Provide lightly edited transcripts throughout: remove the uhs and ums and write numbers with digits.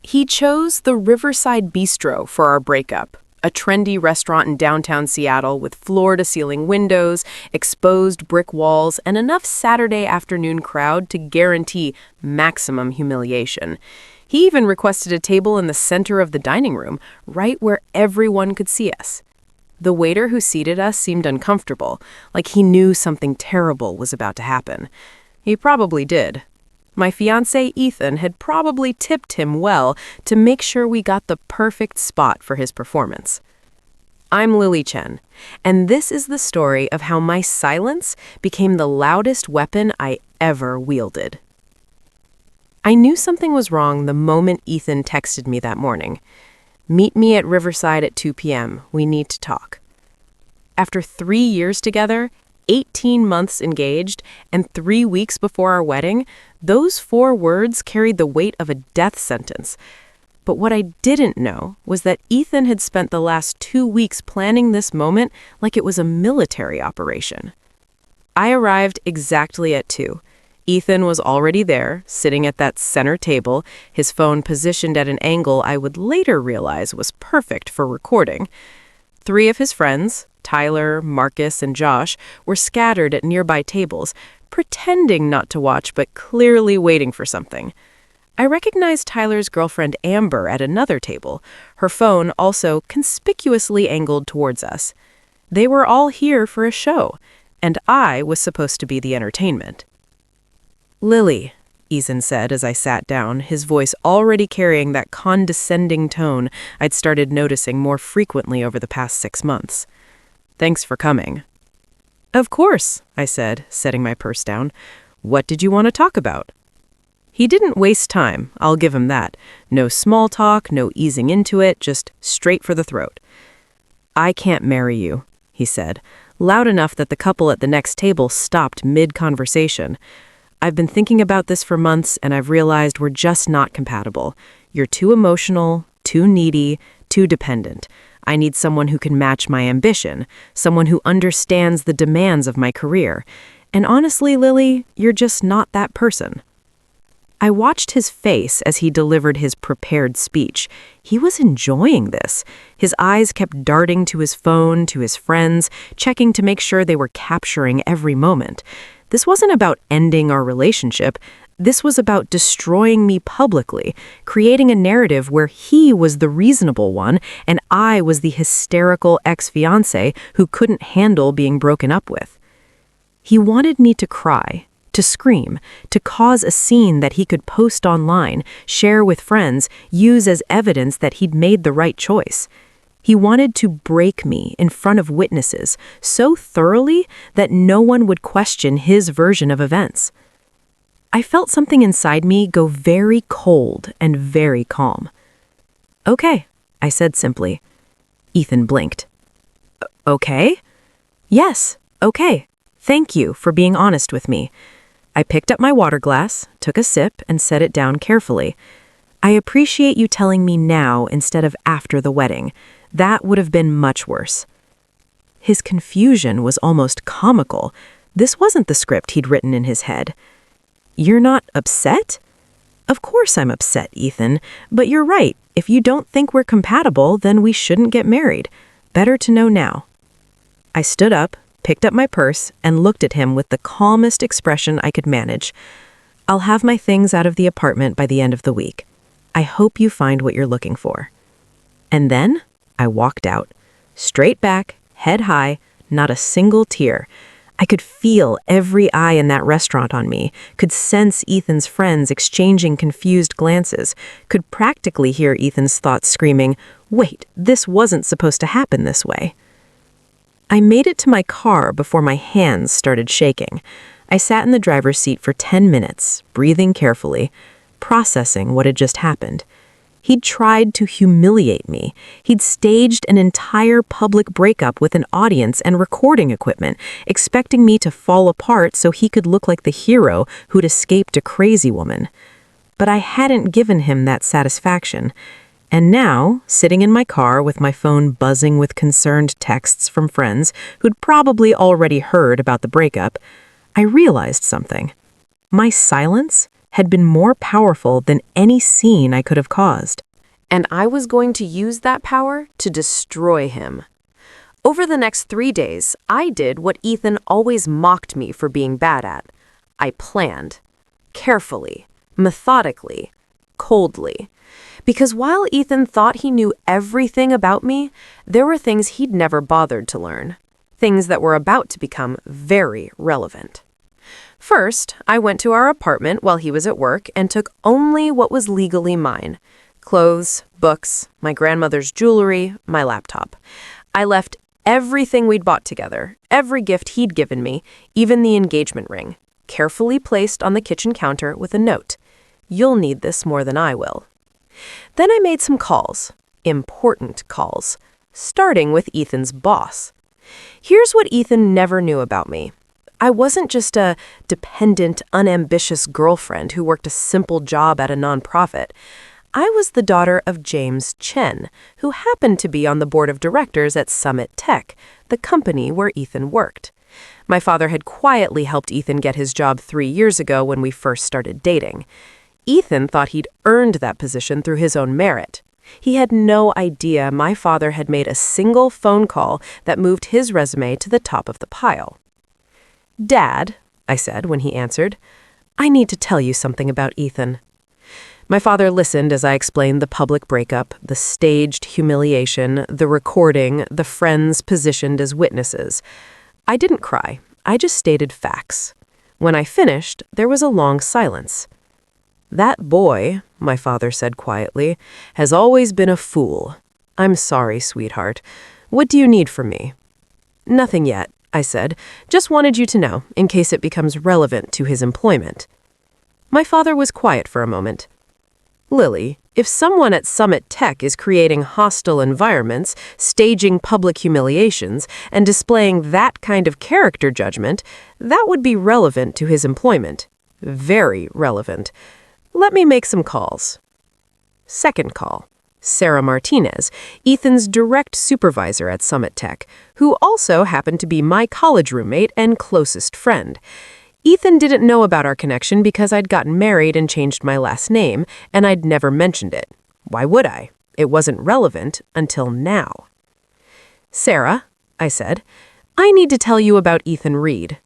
He chose the Riverside Bistro for our breakup, a trendy restaurant in downtown Seattle with floor-to-ceiling windows, exposed brick walls, and enough Saturday afternoon crowd to guarantee maximum humiliation. He even requested a table in the center of the dining room, right where everyone could see us. The waiter who seated us seemed uncomfortable, like he knew something terrible was about to happen. He probably did. My fiancé Ethan had probably tipped him well to make sure we got the perfect spot for his performance. I'm Lily Chen, and this is the story of how my silence became the loudest weapon I ever wielded. I knew something was wrong the moment Ethan texted me that morning. "Meet me at Riverside at 2 p.m. We need to talk." After 3 years together, 18 months engaged, and 3 weeks before our wedding, those 4 words carried the weight of a death sentence. But what I didn't know was that Ethan had spent the last 2 weeks planning this moment like it was a military operation. I arrived exactly at 2. Ethan was already there, sitting at that center table, his phone positioned at an angle I would later realize was perfect for recording. 3 of his friends, Tyler, Marcus, and Josh, were scattered at nearby tables, pretending not to watch but clearly waiting for something. I recognized Tyler's girlfriend Amber at another table, her phone also conspicuously angled towards us. They were all here for a show, and I was supposed to be the entertainment. "Lily," Ethan said as I sat down, his voice already carrying that condescending tone I'd started noticing more frequently over the past 6 months. "Thanks for coming." "Of course," I said, setting my purse down. "What did you want to talk about?" He didn't waste time, I'll give him that. No small talk, no easing into it, just straight for the throat. "I can't marry you," he said, loud enough that the couple at the next table stopped mid-conversation. "I've been thinking about this for months, and I've realized we're just not compatible. You're too emotional, too needy, too dependent. I need someone who can match my ambition, someone who understands the demands of my career. And honestly, Lily, you're just not that person." I watched his face as he delivered his prepared speech. He was enjoying this. His eyes kept darting to his phone, to his friends, checking to make sure they were capturing every moment. This wasn't about ending our relationship. This was about destroying me publicly, creating a narrative where he was the reasonable one and I was the hysterical ex-fiancé who couldn't handle being broken up with. He wanted me to cry, to scream, to cause a scene that he could post online, share with friends, use as evidence that he'd made the right choice. He wanted to break me in front of witnesses so thoroughly that no one would question his version of events. I felt something inside me go very cold and very calm. "Okay," I said simply. Ethan blinked. "Okay?" "Yes, okay. Thank you for being honest with me." I picked up my water glass, took a sip, and set it down carefully. "I appreciate you telling me now instead of after the wedding. That would have been much worse." His confusion was almost comical. This wasn't the script he'd written in his head. "You're not upset?" "Of course I'm upset, Ethan. But you're right. If you don't think we're compatible, then we shouldn't get married. Better to know now." I stood up, picked up my purse, and looked at him with the calmest expression I could manage. "I'll have my things out of the apartment by the end of the week. I hope you find what you're looking for." And then I walked out. Straight back, head high, not a single tear. I could feel every eye in that restaurant on me, could sense Ethan's friends exchanging confused glances, could practically hear Ethan's thoughts screaming, "Wait, this wasn't supposed to happen this way." I made it to my car before my hands started shaking. I sat in the driver's seat for 10 minutes, breathing carefully, processing what had just happened. He'd tried to humiliate me. He'd staged an entire public breakup with an audience and recording equipment, expecting me to fall apart so he could look like the hero who'd escaped a crazy woman. But I hadn't given him that satisfaction. And now, sitting in my car with my phone buzzing with concerned texts from friends who'd probably already heard about the breakup, I realized something. My silence had been more powerful than any scene I could have caused. And I was going to use that power to destroy him. Over the next 3 days, I did what Ethan always mocked me for being bad at. I planned. Carefully, methodically, coldly. Because while Ethan thought he knew everything about me, there were things he'd never bothered to learn. Things that were about to become very relevant. First, I went to our apartment while he was at work and took only what was legally mine. Clothes, books, my grandmother's jewelry, my laptop. I left everything we'd bought together, every gift he'd given me, even the engagement ring, carefully placed on the kitchen counter with a note. You'll need this more than I will. Then I made some calls, important calls, starting with Ethan's boss. Here's what Ethan never knew about me. I wasn't just a dependent, unambitious girlfriend who worked a simple job at a nonprofit. I was the daughter of James Chen, who happened to be on the board of directors at Summit Tech, the company where Ethan worked. My father had quietly helped Ethan get his job 3 years ago when we first started dating. Ethan thought he'd earned that position through his own merit. He had no idea my father had made a single phone call that moved his resume to the top of the pile. "Dad," I said when he answered, "I need to tell you something about Ethan." My father listened as I explained the public breakup, the staged humiliation, the recording, the friends positioned as witnesses. I didn't cry. I just stated facts. When I finished, there was a long silence. "That boy," my father said quietly, "has always been a fool. I'm sorry, sweetheart. What do you need from me?" "Nothing yet," I said. "Just wanted you to know, in case it becomes relevant to his employment." My father was quiet for a moment. "Lily, if someone at Summit Tech is creating hostile environments, staging public humiliations, and displaying that kind of character judgment, that would be relevant to his employment. Very relevant. Let me make some calls." Second call. Sarah Martinez, Ethan's direct supervisor at Summit Tech, who also happened to be my college roommate and closest friend. Ethan didn't know about our connection because I'd gotten married and changed my last name, and I'd never mentioned it. Why would I? It wasn't relevant until now. "Sarah," I said, "I need to tell you about Ethan Reed."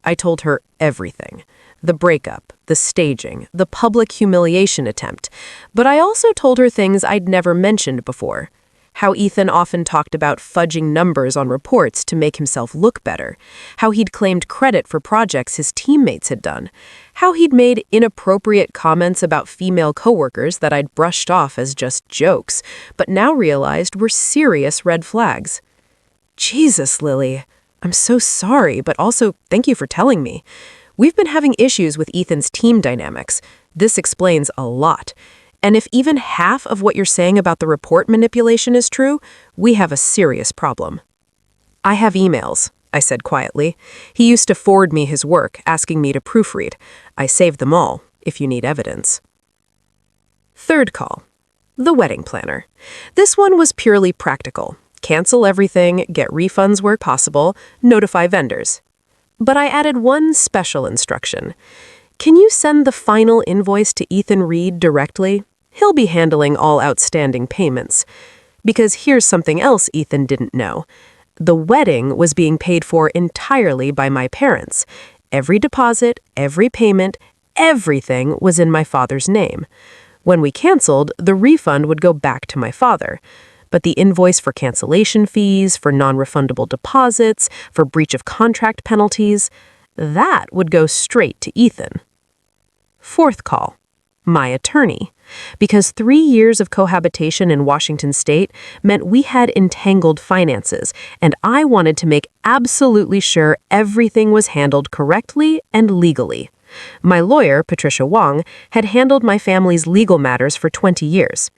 I told her everything. The breakup, the staging, the public humiliation attempt. But I also told her things I'd never mentioned before. How Ethan often talked about fudging numbers on reports to make himself look better. How he'd claimed credit for projects his teammates had done. How he'd made inappropriate comments about female coworkers that I'd brushed off as just jokes, but now realized were serious red flags. "Jesus, Lily. I'm so sorry, but also thank you for telling me. We've been having issues with Ethan's team dynamics. This explains a lot. And if even half of what you're saying about the report manipulation is true, we have a serious problem." "I have emails," I said quietly. "He used to forward me his work, asking me to proofread. I saved them all, if you need evidence." Third call. The wedding planner. This one was purely practical. Cancel everything, get refunds where possible, notify vendors. But I added one special instruction. Can you send the final invoice to Ethan Reed directly? He'll be handling all outstanding payments. Because here's something else Ethan didn't know. The wedding was being paid for entirely by my parents. Every deposit, every payment, everything was in my father's name. When we canceled, the refund would go back to my father. But the invoice for cancellation fees, for non-refundable deposits, for breach of contract penalties, that would go straight to Ethan. Fourth call. My attorney. Because 3 years of cohabitation in Washington state meant we had entangled finances, and I wanted to make absolutely sure everything was handled correctly and legally. My lawyer, Patricia Wong, had handled my family's legal matters for 20 years.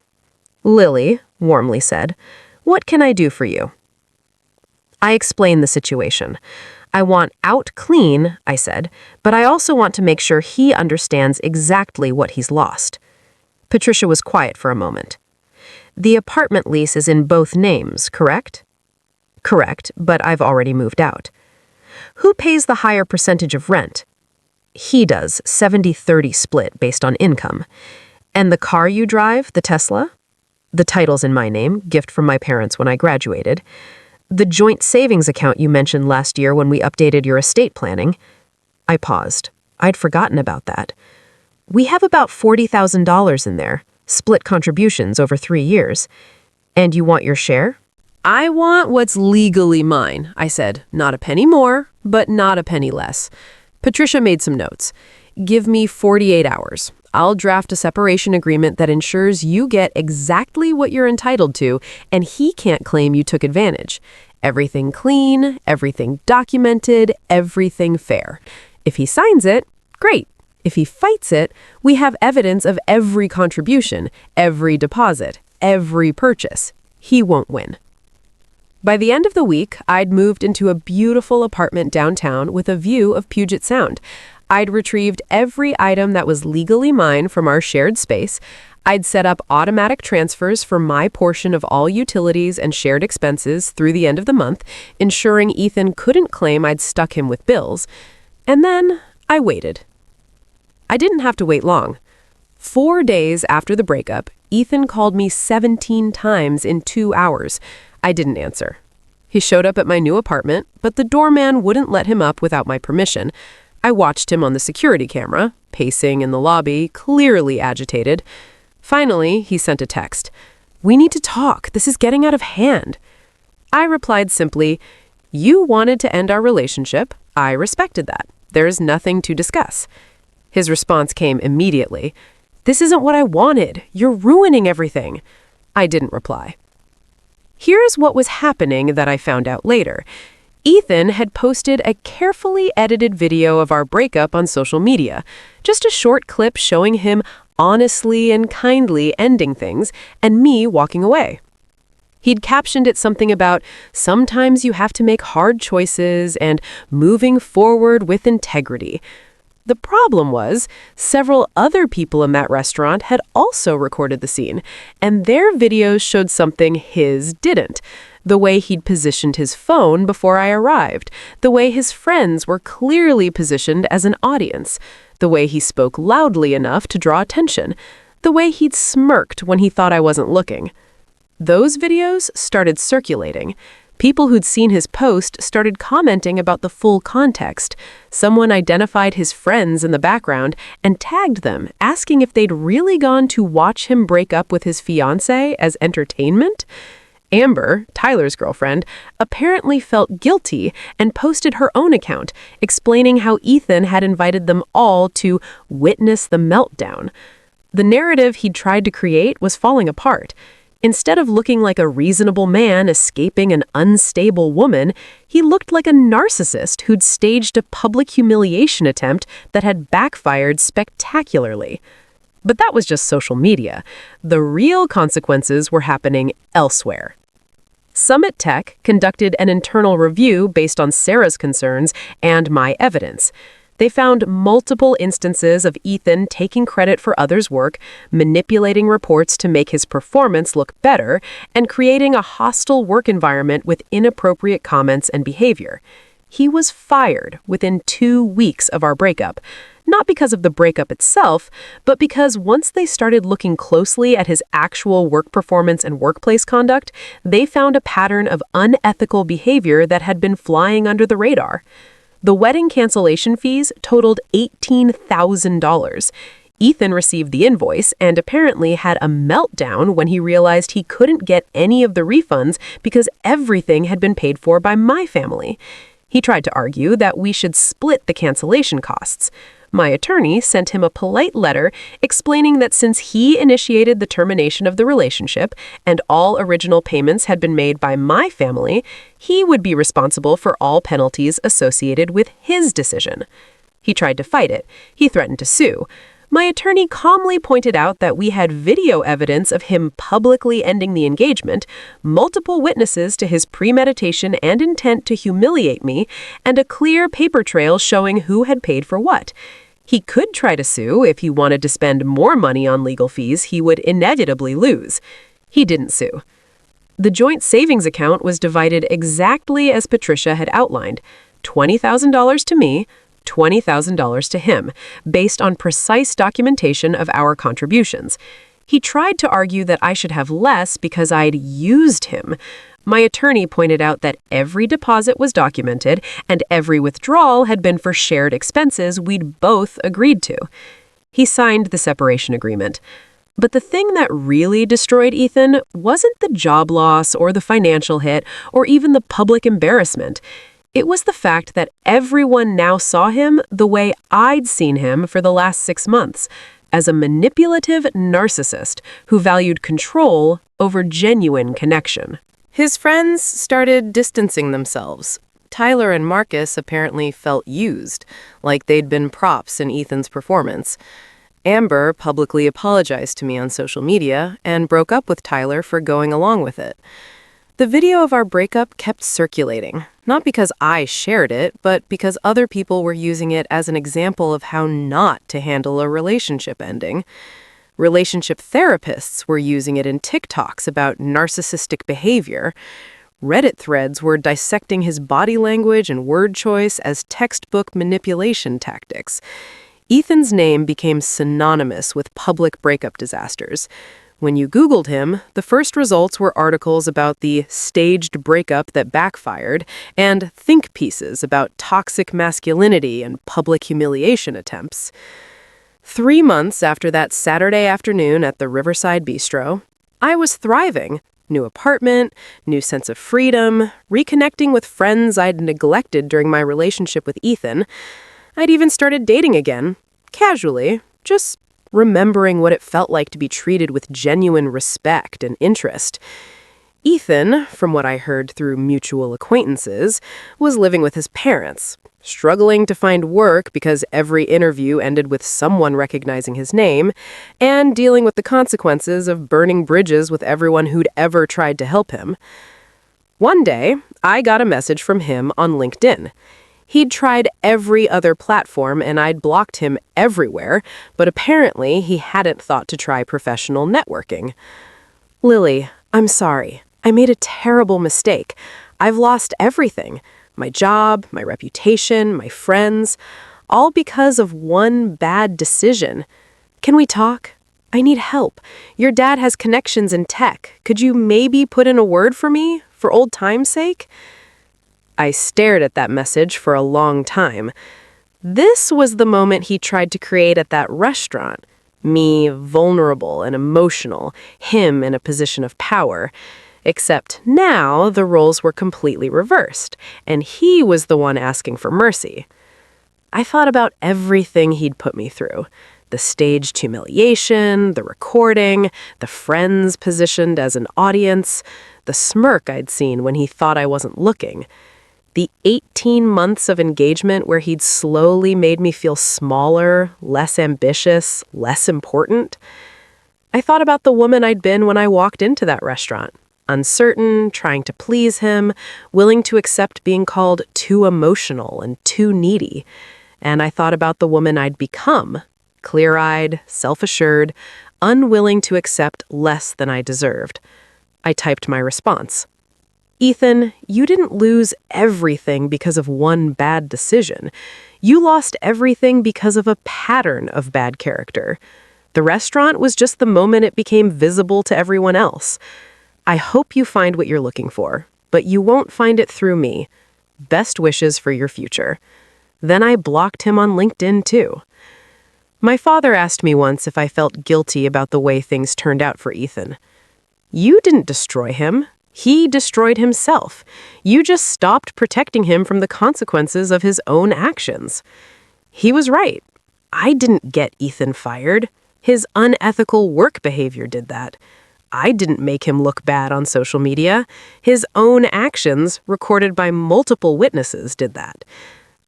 "Lily," warmly said, "what can I do for you?" I explained the situation. "I want out clean," I said, "but I also want to make sure he understands exactly what he's lost." Patricia was quiet for a moment. "The apartment lease is in both names, correct?" "Correct, but I've already moved out." "Who pays the higher percentage of rent?" He does, 70-30 split based on income. And the car you drive, the Tesla? The title's in my name, gift from my parents when I graduated. The joint savings account you mentioned last year when we updated your estate planning. I paused. I'd forgotten about that. We have about $40,000 in there, split contributions over 3 years. And you want your share? I want what's legally mine, I said. Not a penny more, but not a penny less. Patricia made some notes. Give me 48 hours. I'll draft a separation agreement that ensures you get exactly what you're entitled to, and he can't claim you took advantage. Everything clean, everything documented, everything fair. If he signs it, great. If he fights it, we have evidence of every contribution, every deposit, every purchase. He won't win. By the end of the week, I'd moved into a beautiful apartment downtown with a view of Puget Sound. I'd retrieved every item that was legally mine from our shared space. I'd set up automatic transfers for my portion of all utilities and shared expenses through the end of the month, ensuring Ethan couldn't claim I'd stuck him with bills. And then I waited. I didn't have to wait long. 4 days after the breakup, Ethan called me 17 times in 2 hours. I didn't answer. He showed up at my new apartment, but the doorman wouldn't let him up without my permission. I watched him on the security camera, pacing in the lobby, clearly agitated. Finally, he sent a text. "We need to talk. This is getting out of hand." I replied simply, "You wanted to end our relationship. I respected that. There's nothing to discuss." His response came immediately. "This isn't what I wanted. You're ruining everything." I didn't reply. Here's what was happening that I found out later. Ethan had posted a carefully edited video of our breakup on social media, just a short clip showing him honestly and kindly ending things and me walking away. He'd captioned it something about, "Sometimes you have to make hard choices," and "moving forward with integrity." The problem was, several other people in that restaurant had also recorded the scene, and their videos showed something his didn't. The way he'd positioned his phone before I arrived, the way his friends were clearly positioned as an audience, the way he spoke loudly enough to draw attention, the way he'd smirked when he thought I wasn't looking. Those videos started circulating. People who'd seen his post started commenting about the full context. Someone identified his friends in the background and tagged them, asking if they'd really gone to watch him break up with his fiancé as entertainment. Amber, Tyler's girlfriend, apparently felt guilty and posted her own account, explaining how Ethan had invited them all to witness the meltdown. The narrative he'd tried to create was falling apart. Instead of looking like a reasonable man escaping an unstable woman, he looked like a narcissist who'd staged a public humiliation attempt that had backfired spectacularly. But that was just social media. The real consequences were happening elsewhere. Summit Tech conducted an internal review based on Sarah's concerns and my evidence. They found multiple instances of Ethan taking credit for others' work, manipulating reports to make his performance look better, and creating a hostile work environment with inappropriate comments and behavior. He was fired within 2 weeks of our breakup, not because of the breakup itself, but because once they started looking closely at his actual work performance and workplace conduct, they found a pattern of unethical behavior that had been flying under the radar. The wedding cancellation fees totaled $18,000. Ethan received the invoice and apparently had a meltdown when he realized he couldn't get any of the refunds because everything had been paid for by my family. He tried to argue that we should split the cancellation costs. My attorney sent him a polite letter explaining that since he initiated the termination of the relationship and all original payments had been made by my family, he would be responsible for all penalties associated with his decision. He tried to fight it. He threatened to sue. My attorney calmly pointed out that we had video evidence of him publicly ending the engagement, multiple witnesses to his premeditation and intent to humiliate me, and a clear paper trail showing who had paid for what. He could try to sue if he wanted to spend more money on legal fees he would inevitably lose. He didn't sue. The joint savings account was divided exactly as Patricia had outlined. $20,000 to me, $20,000 to him, based on precise documentation of our contributions. He tried to argue that I should have less because I'd used him. My attorney pointed out that every deposit was documented and every withdrawal had been for shared expenses we'd both agreed to. He signed the separation agreement. But the thing that really destroyed Ethan wasn't the job loss or the financial hit or even the public embarrassment. It was the fact that everyone now saw him the way I'd seen him for the last 6 months, as a manipulative narcissist who valued control over genuine connection. His friends started distancing themselves. Tyler and Marcus apparently felt used, like they'd been props in Ethan's performance. Amber publicly apologized to me on social media and broke up with Tyler for going along with it. The video of our breakup kept circulating, not because I shared it, but because other people were using it as an example of how not to handle a relationship ending. Relationship therapists were using it in TikToks about narcissistic behavior. Reddit threads were dissecting his body language and word choice as textbook manipulation tactics. Ethan's name became synonymous with public breakup disasters. When you Googled him, the first results were articles about the staged breakup that backfired and think pieces about toxic masculinity and public humiliation attempts. 3 months after that Saturday afternoon at the Riverside Bistro, I was thriving. New apartment, new sense of freedom, reconnecting with friends I'd neglected during my relationship with Ethan. I'd even started dating again, casually, just remembering what it felt like to be treated with genuine respect and interest. Ethan, from what I heard through mutual acquaintances, was living with his parents, struggling to find work because every interview ended with someone recognizing his name, and dealing with the consequences of burning bridges with everyone who'd ever tried to help him. One day, I got a message from him on LinkedIn. He'd tried every other platform and I'd blocked him everywhere, but apparently he hadn't thought to try professional networking. "Lily, I'm sorry. I made a terrible mistake. I've lost everything. My job, my reputation, my friends, all because of one bad decision. Can we talk? I need help. Your dad has connections in tech. Could you maybe put in a word for me, for old time's sake?" I stared at that message for a long time. This was the moment he tried to create at that restaurant. Me, vulnerable and emotional, him in a position of power. Except now the roles were completely reversed, and he was the one asking for mercy. I thought about everything he'd put me through. The staged humiliation, the recording, the friends positioned as an audience, the smirk I'd seen when he thought I wasn't looking. The 18 months of engagement where he'd slowly made me feel smaller, less ambitious, less important. I thought about the woman I'd been when I walked into that restaurant. Uncertain, trying to please him, willing to accept being called too emotional and too needy. And I thought about the woman I'd become, clear-eyed, self-assured, unwilling to accept less than I deserved. I typed my response. "Ethan, you didn't lose everything because of one bad decision. You lost everything because of a pattern of bad character. The restaurant was just the moment it became visible to everyone else. I hope you find what you're looking for, but you won't find it through me. Best wishes for your future." Then I blocked him on LinkedIn too. My father asked me once if I felt guilty about the way things turned out for Ethan. "You didn't destroy him. He destroyed himself. You just stopped protecting him from the consequences of his own actions." He was right. I didn't get Ethan fired. His unethical work behavior did that. I didn't make him look bad on social media. His own actions, recorded by multiple witnesses, did that.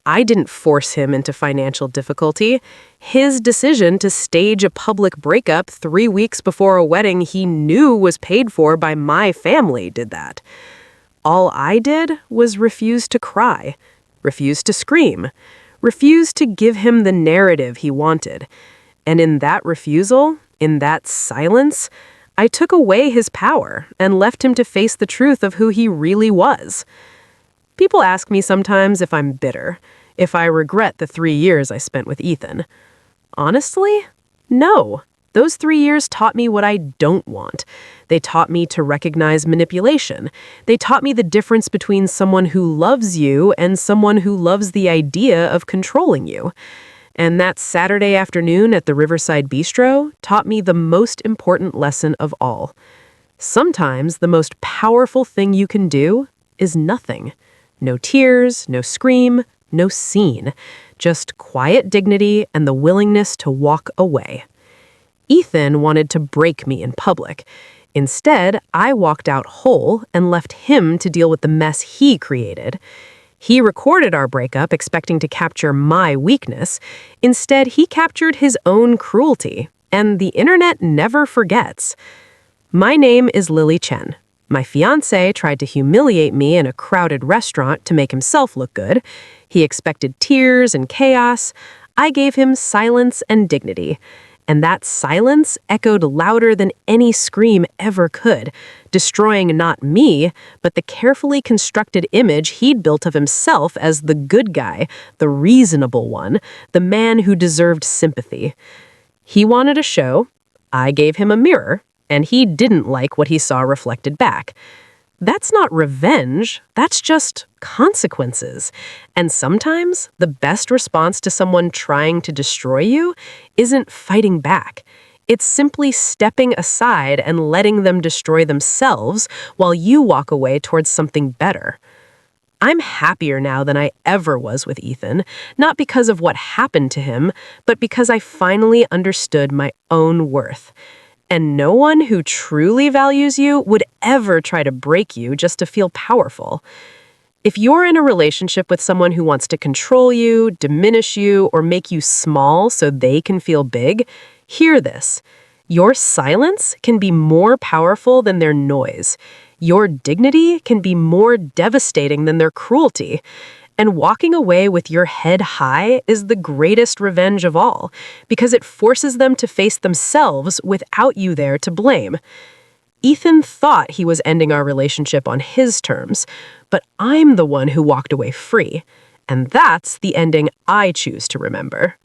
I didn't force him into financial difficulty. His decision to stage a public breakup 3 weeks before a wedding he knew was paid for by my family did that. All I did was refuse to cry, refuse to scream, refuse to give him the narrative he wanted. And in that refusal, in that silence, I took away his power and left him to face the truth of who he really was. People ask me sometimes if I'm bitter, if I regret the 3 years I spent with Ethan. Honestly, no. Those 3 years taught me what I don't want. They taught me to recognize manipulation. They taught me the difference between someone who loves you and someone who loves the idea of controlling you. And that Saturday afternoon at the Riverside Bistro taught me the most important lesson of all. Sometimes the most powerful thing you can do is nothing. No tears, no scream, no scene. Just quiet dignity and the willingness to walk away. Ethan wanted to break me in public. Instead, I walked out whole and left him to deal with the mess he created. He recorded our breakup expecting to capture my weakness. Instead, he captured his own cruelty. And the internet never forgets. My name is Lily Chen. My fiancé tried to humiliate me in a crowded restaurant to make himself look good. He expected tears and chaos. I gave him silence and dignity. And that silence echoed louder than any scream ever could, destroying not me, but the carefully constructed image he'd built of himself as the good guy, the reasonable one, the man who deserved sympathy. He wanted a show. I gave him a mirror, and he didn't like what he saw reflected back. That's not revenge, that's just consequences. And sometimes the best response to someone trying to destroy you isn't fighting back. It's simply stepping aside and letting them destroy themselves while you walk away towards something better. I'm happier now than I ever was with Ethan, not because of what happened to him, but because I finally understood my own worth. And no one who truly values you would ever try to break you just to feel powerful. If you're in a relationship with someone who wants to control you, diminish you, or make you small so they can feel big, hear this. Your silence can be more powerful than their noise. Your dignity can be more devastating than their cruelty. And walking away with your head high is the greatest revenge of all, because it forces them to face themselves without you there to blame. Ethan thought he was ending our relationship on his terms, but I'm the one who walked away free. And that's the ending I choose to remember.